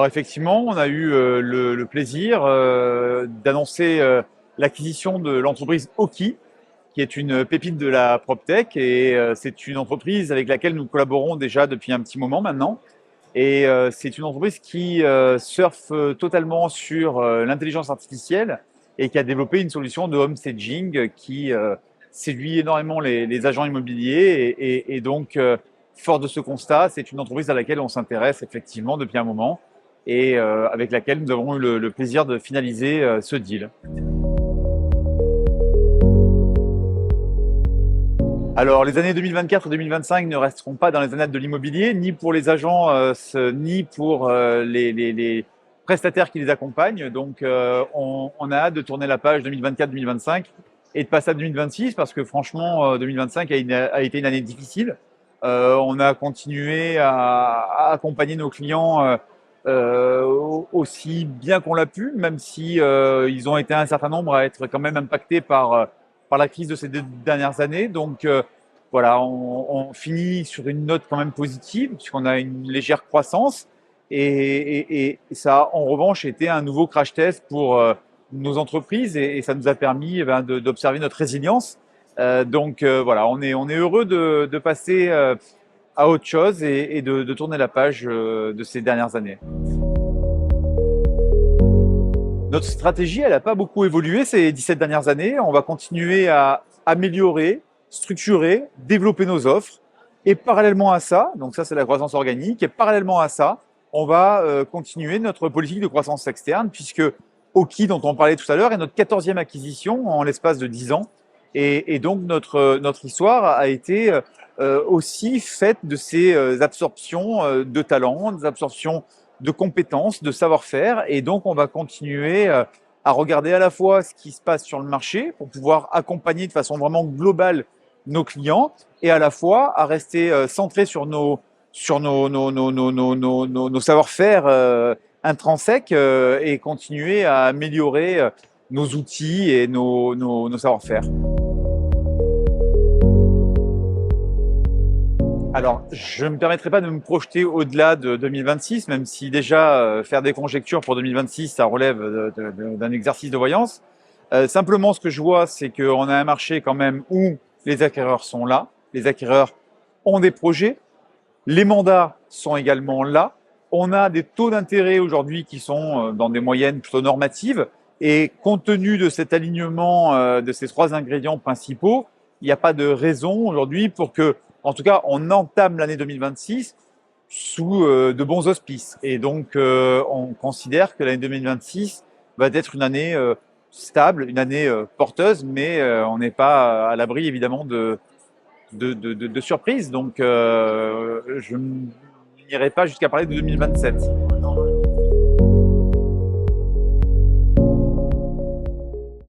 Alors effectivement, on a eu le plaisir d'annoncer l'acquisition de l'entreprise Oki, qui est une pépite de la PropTech et c'est une entreprise avec laquelle nous collaborons déjà depuis un petit moment maintenant. Et c'est une entreprise qui surfe totalement sur l'intelligence artificielle et qui a développé une solution de home staging qui séduit énormément les agents immobiliers. Et donc, fort de ce constat, c'est une entreprise à laquelle on s'intéresse effectivement depuis un moment et avec laquelle nous avons eu le plaisir de finaliser ce deal. Alors, les années 2024 et 2025 ne resteront pas dans les annales de l'immobilier, ni pour les agents, ni pour les prestataires qui les accompagnent. Donc, on a hâte de tourner la page 2024-2025 et de passer à 2026 parce que franchement, 2025 a été une année difficile. On a continué à accompagner nos clients aussi bien qu'on l'a pu, même si ils ont été un certain nombre à être quand même impactés par la crise de ces 2 dernières années. Donc voilà, on finit sur une note quand même positive, puisqu'on a une légère croissance. Et ça a en revanche été un nouveau crash test pour nos entreprises et ça nous a permis d'observer notre résilience. Donc voilà, on est heureux de passer à autre chose et de tourner la page de ces dernières années. Notre stratégie, elle n'a pas beaucoup évolué ces 17 dernières années. On va continuer à améliorer, structurer, développer nos offres. Et parallèlement à ça, donc ça c'est la croissance organique, et parallèlement à ça, on va continuer notre politique de croissance externe, puisque Oki, dont on parlait tout à l'heure, est notre 14e acquisition en l'espace de 10 ans. Et donc notre histoire a été aussi faite de ces absorptions de talents, des absorptions de compétences, de savoir-faire. Et donc, on va continuer à regarder à la fois ce qui se passe sur le marché pour pouvoir accompagner de façon vraiment globale nos clients et à la fois à rester centré sur nos savoir-faire intrinsèques et continuer à améliorer nos outils et nos savoir-faire. Alors, je ne me permettrai pas de me projeter au-delà de 2026, même si déjà faire des conjectures pour 2026, ça relève d'un exercice de voyance. Simplement, ce que je vois, c'est qu'on a un marché quand même où les acquéreurs sont là, les acquéreurs ont des projets, les mandats sont également là. On a des taux d'intérêt aujourd'hui qui sont dans des moyennes plutôt normatives. Et compte tenu de cet alignement de ces 3 ingrédients principaux, il n'y a pas de raison aujourd'hui pour que, en tout cas, on entame l'année 2026 sous de bons auspices. Et donc, on considère que l'année 2026 va être une année stable, une année porteuse, mais on n'est pas à l'abri évidemment de surprises. Donc, je n'irai pas jusqu'à parler de 2027.